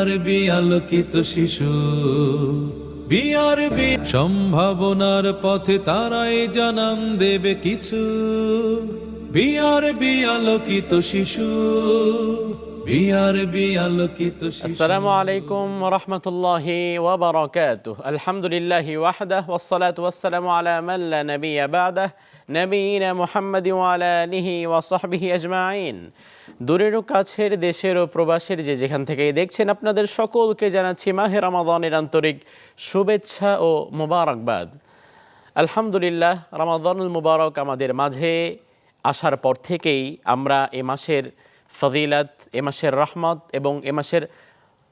আলোকিত শিশু বিআরবি সম্ভাবনার পথে তারাই জানান দেবে কিছু বিআরবি আলোকিত শিশু বিআরবি আলোকিত শিশু। আসসালামু আলাইকুম ওয়া রাহমাতুল্লাহি ওয়া বারাকাতুহু। আলহামদুলিল্লাহি ওয়াহদাহু ওয়াস সালাতু ওয়াস সালামু আলা মান লা নাবিয়্যা বা'দাহু নবিয়িনা মুহাম্মাদিন ওয়া আলা আলিহি ওয়া সাহবিহি আজমাইন। দূরের ও কাছের, দেশের ও প্রবাসের যে যেখান থেকে দেখছেন, আপনাদের সকলকে জানাচ্ছি মাহে রমাদানের আন্তরিক শুভেচ্ছা ও মোবারকবাদ। আলহামদুলিল্লাহ, রমাদানুল মুবারক আমাদের মাঝে আসার পর থেকেই আমরা এ মাসের ফজিলত, এ মাসের রহমত এবং এ মাসের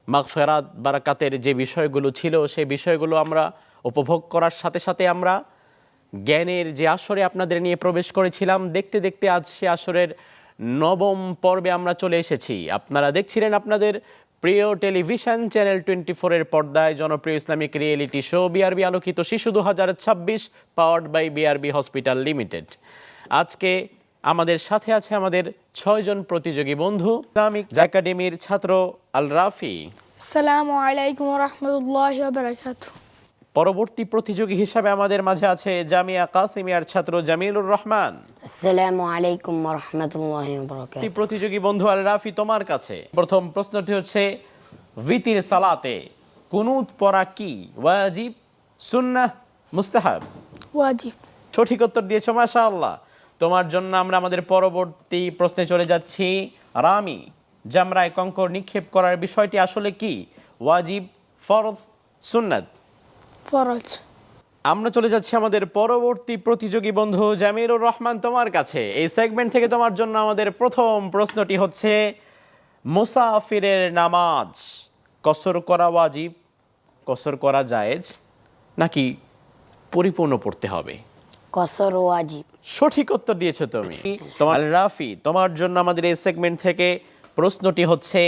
মাগফিরাত বারাকাতের যে বিষয়গুলো ছিল সেই বিষয়গুলো আমরা উপভোগ করার সাথে সাথে আমরা জ্ঞানের যে আসরে আপনাদের নিয়ে প্রবেশ করেছিলাম, দেখতে দেখতে আজ সে আসরের নবম পর্বে আমরা চলে এসেছি। আপনারা দেখছিলেন আপনাদের প্রিয় টেলিভিশন চ্যানেল 24-এর পর্দায় জনপ্রিয় ইসলামিক রিয়েলিটি শো বিআরবি আলোকিত শিশু 2026, powered by BRB hospital limited. আজকে আমাদের সাথে আছে আমাদের 6 জন প্রতিযোগী বন্ধু। ইসলামিক একাডেমির ছাত্র আল রাফি। আসসালামু আলাইকুম ওয়া রাহমাতুল্লাহি ওয়া বারাকাতুহু। পরবর্তী প্রতিযোগী হিসাবে আমাদের মাঝে আছে জামিয়া কাসিমিয়ার ছাত্র জামিলুর রহমান। আসসালামু আলাইকুম ওয়া রাহমাতুল্লাহি ওয়া বারাকাতুহু। প্রতিযোগী বন্ধু আল রাফি, তোমার কাছে প্রথম প্রশ্নটি হচ্ছে, ভিতির সালাতে কুনুত পড়া কি ওয়াজিব, সুন্নাহ, মুস্তাহাব? ওয়াজিব। সঠিক উত্তর দিয়েছো, মাশাআল্লাহ। তোমার জন্য আমরা আমাদের পরবর্তী প্রশ্নে চলে যাচ্ছি। রামি, জামরায় কঙ্কর নিক্ষেপ করার বিষয়টি আসলে কি? ওয়াজিব, ফরজ, সুন্নাত? ফরজ। আমরা চলে যাচ্ছি আমাদের পরবর্তী প্রতিযোগী বন্ধু জামিলুর রহমান, তোমার কাছে। এই সেগমেন্ট থেকে তোমার জন্য আমাদের প্রথম প্রশ্নটি হচ্ছে, মুসাফিরের নামাজ কসর করা ওয়াজিব, কসর করা জায়েজ, নাকি পরিপূর্ণ পড়তে হবে? কসর ওয়াজিব। সঠিক উত্তর দিয়েছো তুমি। তোমার রাফি, তোমার জন্য আমাদের এই সেগমেন্ট থেকে প্রশ্নটি হচ্ছে,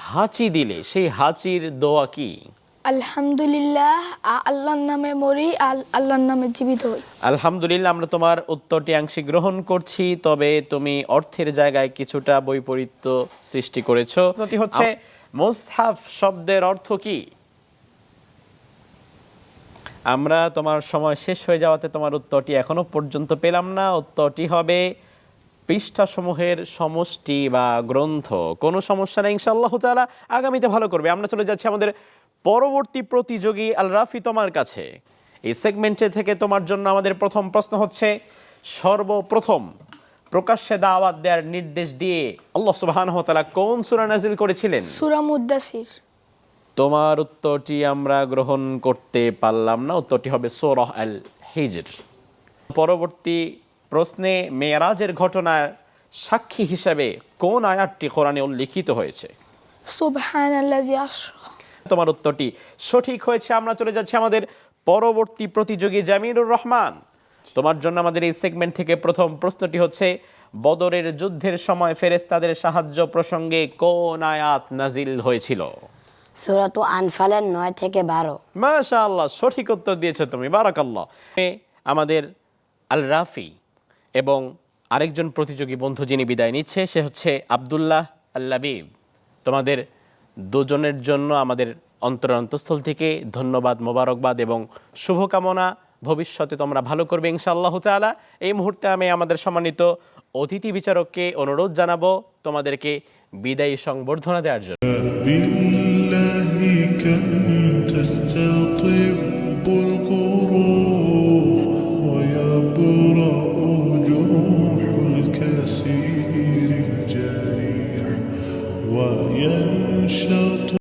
হাঁচি দিলে সেই হাঁচির দোয়া কি? আলহামদুলিল্লাহ, আল্লাহর নামে মরি, আল্লাহর নামে জীবিত হই। আলহামদুলিল্লাহ, আমরা তোমার উত্তরটি আংশিক গ্রহণ করছি, তবে তুমি অর্থের জায়গায় কিছুটা বৈপরীত্য সৃষ্টি করেছো। প্রশ্নটি হচ্ছে, মুসহাফ শব্দের অর্থ কি? আমরা তোমার সময় শেষ হয়ে যাওয়াতে তোমার উত্তরটি এখনো পর্যন্ত পেলাম না। উত্তরটি হবে পৃষ্ঠাসমূহের সমষ্টি বা গ্রন্থ। কোনো সমস্যা নেই, ইনশাআল্লাহ তাআলা আগামীতে ভালো করবে। আমরা চলে যাচ্ছি আমাদের পরবর্তী প্রতিযোগী আল রাফি, তোমার কাছে। এই সেগমেন্টে থেকে তোমার জন্য আমাদের প্রথম প্রশ্ন হচ্ছে, সর্বপ্রথম প্রকাশ্যে দাওয়াত দেওয়ার নির্দেশ দিয়ে আল্লাহ সুবহানাহু ওয়া তাআলা কোন সূরা নাযিল করেছিলেন? সূরা মুদ্দাসির। তোমার উত্তরটি আমরা গ্রহণ করতে পারলাম না। উত্তরটি হবে সূরা আল হিজর। পরবর্তী প্রশ্নে, মেরাজের ঘটনার সাক্ষী হিসেবে কোন আয়াতটি কোরআনে উল্লিখিত হয়েছে? সুবহানাল্লাযী আশরা। তোমার উত্তরটি সঠিক হয়েছে। আমরা চলে যাচ্ছি আমাদের পরবর্তী প্রতিযোগী জামিলুর রহমান, তোমার জন্য আমাদের এই সেগমেন্ট থেকে প্রথম প্রশ্নটি হচ্ছে, বদরের যুদ্ধের সময় ফেরেশতাদের সাহায্য প্রসঙ্গে কোন আয়াত নাজিল হয়েছিল? সূরাতুল আনফালের 9 থেকে 12। মাশাআল্লাহ, সঠিক উত্তর দিয়েছো তুমি, বারাকাল্লাহ। আমাদের আল রাফি এবং আরেকজন প্রতিযোগী বন্ধু যিনি বিদায় নিচ্ছে, সে হচ্ছে আব্দুল্লাহ আল লাবিব। তোমাদের দুজনের জন্য আমাদের অন্তরস্থল থেকে ধন্যবাদ, মোবারকবাদ এবং শুভকামনা। ভবিষ্যতে তোমরা ভালো করবে ইনশাআল্লাহ তাআলা। এই মুহূর্তে আমি আমাদের সম্মানিত অতিথি বিচারককে অনুরোধ জানাবো তোমাদেরকে বিদায়ী সংবর্ধনা দেওয়ার জন্য। বিল্লাহি কাম তাস্তাতিবুল কুরুহ ওয়া ইয়াবরাউ জুরুহুল কাসিরিল জারিহ ওয়া ইয়ানশাতু